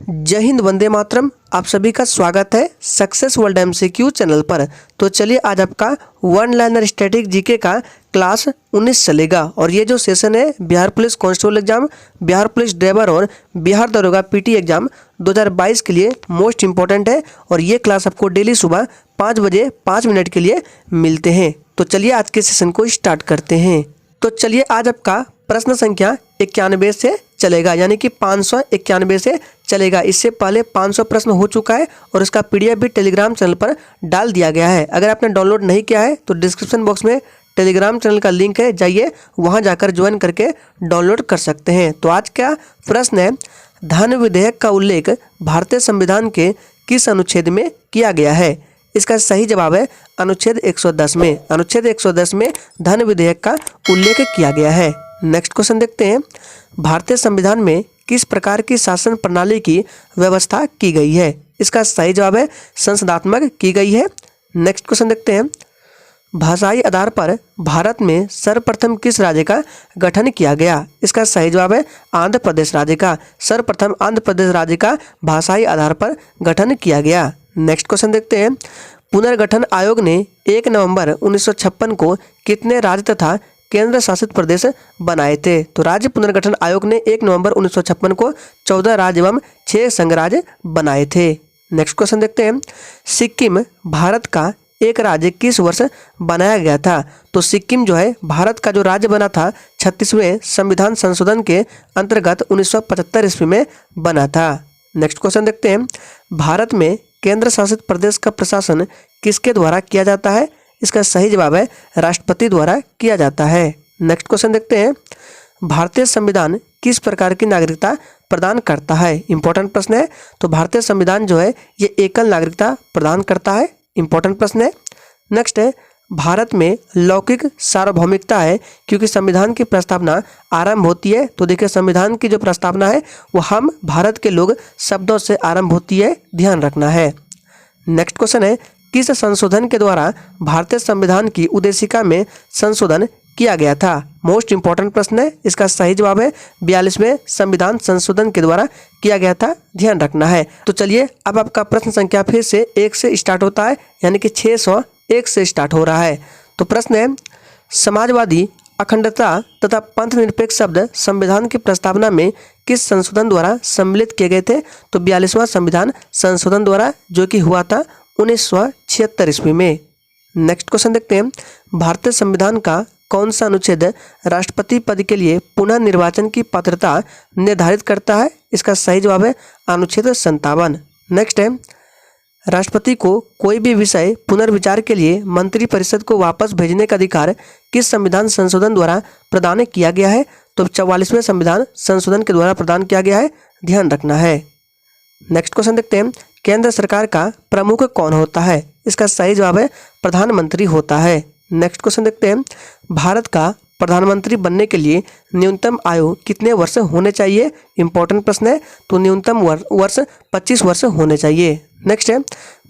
जय हिंद, वंदे मातरम। आप सभी का स्वागत है सक्सेस वर्ल्ड एमसीक्यू चैनल पर। तो चलिए आज आपका वन लाइनर स्टैटिक जीके का क्लास 19 चलेगा और ये जो सेशन है Bihar police constable exam, Bihar police driver और बिहार दरोगा पीटी एग्जाम 2022 के लिए मोस्ट इंपॉर्टेंट है और ये क्लास आपको डेली सुबह 5 बजे 5 मिनट के लिए मिलते हैं। तो चलिए आज के सेशन को स्टार्ट करते हैं। तो चलिए आज आपका प्रश्न संख्या 91 से चलेगा, यानी कि 591 से चलेगा। इससे पहले 500 प्रश्न हो चुका है और इसका पीडीएफ भी टेलीग्राम चैनल पर डाल दिया गया है। अगर आपने डाउनलोड नहीं किया है तो डिस्क्रिप्शन बॉक्स में टेलीग्राम चैनल का लिंक है, जाइए वहां जाकर ज्वाइन करके डाउनलोड कर सकते हैं। तो आज का प्रश्न है, धन विधेयक का उल्लेख भारतीय संविधान के किस अनुच्छेद में किया गया है? इसका सही जवाब है अनुच्छेद 110 में। अनुच्छेद 110 में धन विधेयक का उल्लेख किया गया है। नेक्स्ट क्वेश्चन देखते हैं, भारतीय संविधान में किस प्रकार की शासन प्रणाली की व्यवस्था की गई है? इसका सही जवाब है संसदात्मक की गई है। नेक्स्ट क्वेश्चन देखते हैं, भाषाई आधार पर भारत में सर्वप्रथम किस राज्य का गठन किया गया? इसका सही जवाब है आंध्र प्रदेश राज्य का। सर्वप्रथम आंध्र प्रदेश राज्य का भाषाई आधार पर गठन किया गया। नेक्स्ट क्वेश्चन देखते हैं, पुनर्गठन आयोग ने 1 नवंबर 1956 को कितने राज्य तथा केंद्र शासित प्रदेश बनाए थे? तो राज्य पुनर्गठन आयोग ने 1 नवंबर 1956 को 14 राज्य एवं 6 संघ राज्य बनाए थे। नेक्स्ट क्वेश्चन देखते हैं, सिक्किम भारत का एक राज्य किस वर्ष बनाया गया था? तो सिक्किम जो है भारत का जो राज्य बना था 36वें संविधान संशोधन के अंतर्गत 1975 ईस्वी में बना था। नेक्स्ट क्वेश्चन देखते हैं, भारत में केंद्र शासित प्रदेश का प्रशासन किसके द्वारा किया जाता है? इसका सही जवाब है राष्ट्रपति द्वारा किया जाता है। नेक्स्ट क्वेश्चन देखते हैं, भारतीय संविधान किस प्रकार की नागरिकता प्रदान करता है? इंपॉर्टेंट प्रश्न है। तो भारतीय संविधान जो है ये एकल नागरिकता प्रदान करता है। इंपॉर्टेंट प्रश्न है। नेक्स्ट है, भारत में लौकिक सार्वभौमिकता है क्योंकि संविधान की प्रस्तावना आरंभ होती है। तो देखिए संविधान की जो प्रस्तावना है वो हम भारत के लोग शब्दों से आरंभ होती है, ध्यान रखना है। नेक्स्ट क्वेश्चन है, किस संशोधन के द्वारा भारतीय संविधान की उद्देशिका में संशोधन किया गया था? मोस्ट इंपॉर्टेंट प्रश्न है। इसका सही जवाब है 42वें संविधान संशोधन के द्वारा किया गया था, ध्यान रखना है। तो चलिए अब आपका प्रश्न संख्या फिर से 1 से स्टार्ट होता है, यानी कि 601 से स्टार्ट हो रहा है। तो प्रश्न है, समाजवादी, अखंडता तथा पंथ निरपेक्ष शब्द संविधान की प्रस्तावना में किस संशोधन द्वारा सम्मिलित किए गए थे? तो 42वां संविधान संशोधन द्वारा, जो कि हुआ था 1976 ईस्वी में। नेक्स्ट क्वेश्चन देखते हैं, भारतीय संविधान का कौन सा अनुच्छेद राष्ट्रपति पद के लिए पुनः निर्वाचन की पात्रता निर्धारित करता है? इसका सही जवाब है अनुच्छेद 57। नेक्स्ट है, राष्ट्रपति को कोई भी विषय पुनर्विचार के लिए मंत्रिपरिषद को वापस भेजने का अधिकार किस संविधान संशोधन द्वारा प्रदान किया गया है? तो 44वें संविधान संशोधन के द्वारा प्रदान किया गया है, ध्यान रखना है। नेक्स्ट क्वेश्चन देखते हैं, केंद्र सरकार का प्रमुख कौन होता है? इसका सही जवाब है प्रधानमंत्री होता है। नेक्स्ट क्वेश्चन देखते हैं, भारत का प्रधानमंत्री बनने के लिए न्यूनतम आयु कितने वर्ष होने चाहिए? इंपॉर्टेंट प्रश्न है। तो न्यूनतम वर्ष 25 वर्ष होने चाहिए। नेक्स्ट है,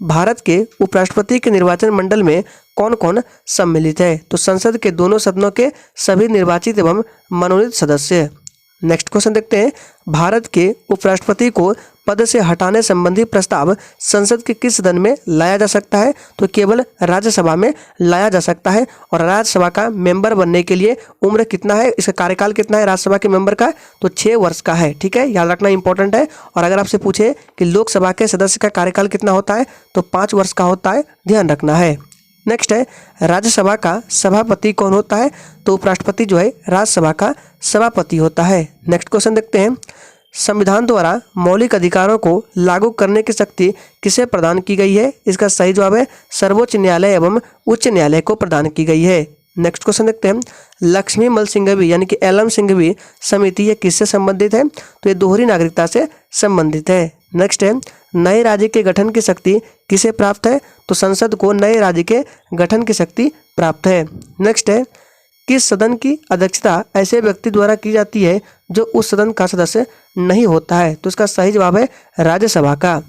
भारत के उपराष्ट्रपति के निर्वाचन मंडल में कौन कौन सम्मिलित है? तो संसद के दोनों सदनों के सभी निर्वाचित एवं मनोनीत सदस्य। नेक्स्ट क्वेश्चन देखते हैं, भारत के उपराष्ट्रपति को पद से हटाने संबंधी प्रस्ताव संसद के किस सदन में लाया जा सकता है? तो केवल राज्यसभा में लाया जा सकता है। और राज्यसभा का मेंबर बनने के लिए उम्र कितना है, इसका कार्यकाल कितना है राज्यसभा के मेंबर का? तो 6 वर्ष का है, ठीक है, याद रखना इंपॉर्टेंट है। और अगर आपसे पूछे कि लोकसभा के सदस्य का कार्यकाल कितना होता है तो 5 वर्ष का होता है, ध्यान रखना है। नेक्स्ट है, राज्यसभा का सभापति कौन होता है? तो उपराष्ट्रपति जो है राज्यसभा का सभापति होता है। नेक्स्ट क्वेश्चन देखते हैं, संविधान द्वारा मौलिक अधिकारों को लागू करने की शक्ति किसे प्रदान की गई है? इसका सही जवाब है सर्वोच्च न्यायालय एवं उच्च न्यायालय को प्रदान की गई है। नेक्स्ट क्वेश्चन देखते हैं, लक्ष्मी मल सिंघवी यानी कि एलएम सिंघवी समिति ये किससे संबंधित है? तो ये दोहरी नागरिकता से संबंधित है। नेक्स्ट है, नए राज्य के गठन की शक्ति किसे प्राप्त है? तो संसद को नए राज्य के गठन की शक्ति प्राप्त है। नेक्स्ट है, किस सदन की अध्यक्षता ऐसे व्यक्ति द्वारा की जाती है जो उस सदन का सदस्य नहीं होता है? तो इसका सही जवाब है राज्यसभा का।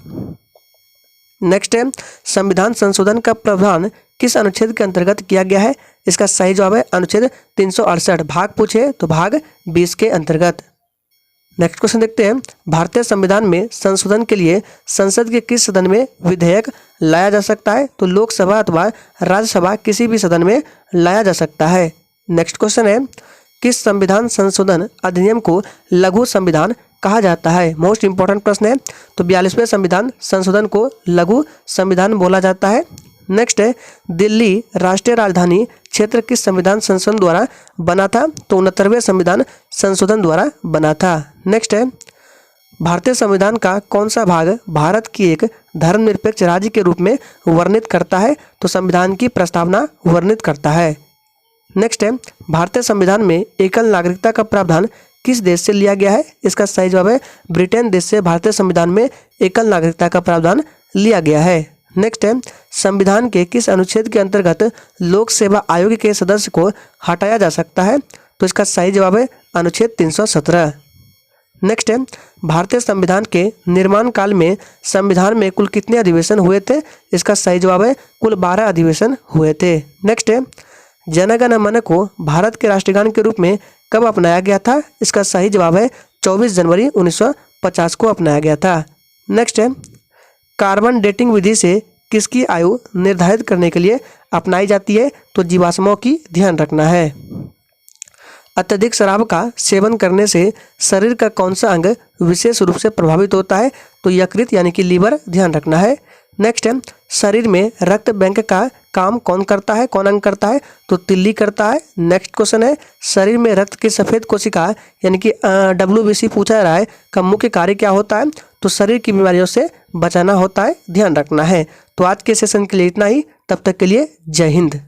नेक्स्ट है, संविधान संशोधन का प्रावधान किस अनुच्छेद के अंतर्गत किया गया है? इसका सही जवाब है अनुच्छेद 368। भाग पूछे तो भाग 20 के अंतर्गत। नेक्स्ट क्वेश्चन देखते हैं, भारतीय संविधान में संशोधन के लिए संसद के किस सदन में विधेयक लाया जा सकता है? तो लोकसभा अथवा राज्यसभा किसी भी सदन में लाया जा सकता है। नेक्स्ट क्वेश्चन है, किस संविधान संशोधन अधिनियम को लघु संविधान कहा जाता है? मोस्ट इंपॉर्टेंट प्रश्न है। तो 42वें संविधान संशोधन को लघु संविधान बोला जाता है। नेक्स्ट है, दिल्ली राष्ट्रीय राजधानी क्षेत्र किस संविधान संशोधन द्वारा बना था? तो 69वें संविधान संशोधन द्वारा बना था। नेक्स्ट है, भारतीय संविधान का कौन सा भाग भारत की एक धर्मनिरपेक्ष राज्य के रूप में वर्णित करता है? तो संविधान की प्रस्तावना वर्णित करता है। नेक्स्ट है, भारतीय संविधान में एकल नागरिकता का प्रावधान किस देश से लिया गया है? इसका सही जवाब है ब्रिटेन देश से भारतीय संविधान में एकल नागरिकता का प्रावधान लिया गया है। नेक्स्ट है, संविधान के किस अनुच्छेद के अंतर्गत लोक सेवा आयोग के सदस्य को हटाया जा सकता है? तो इसका सही जवाब है अनुच्छेद 317। नेक्स्ट है, भारतीय संविधान के निर्माण काल में संविधान में कुल कितने अधिवेशन हुए थे? इसका सही जवाब है कुल 12 अधिवेशन हुए थे। नेक्स्ट है, जन गण मन को भारत के राष्ट्रगान के रूप में कब अपनाया गया था? इसका सही जवाब है 24 जनवरी 1950 को अपनाया गया था। नेक्स्ट है, कार्बन डेटिंग विधि से किसकी आयु निर्धारित करने के लिए अपनाई जाती है? तो जीवाश्मों की ध्यान रखना है। अत्यधिक शराब का सेवन करने से शरीर का कौन सा अंग विशेष रूप से प्रभावित होता है? तो यकृत यानी कि लीवर ध्यान रखना है। नेक्स्ट है, शरीर में रक्त बैंक का काम कौन करता है, कौन अंग करता है? तो तिल्ली करता है। नेक्स्ट क्वेश्चन है, शरीर में रक्त की सफ़ेद कोशिका यानी कि WBC पूछा रहा है का मुख्य कार्य क्या होता है? तो शरीर की बीमारियों से बचाना होता है, ध्यान रखना है। तो आज के सेशन के लिए इतना ही, तब तक के लिए जय हिंद।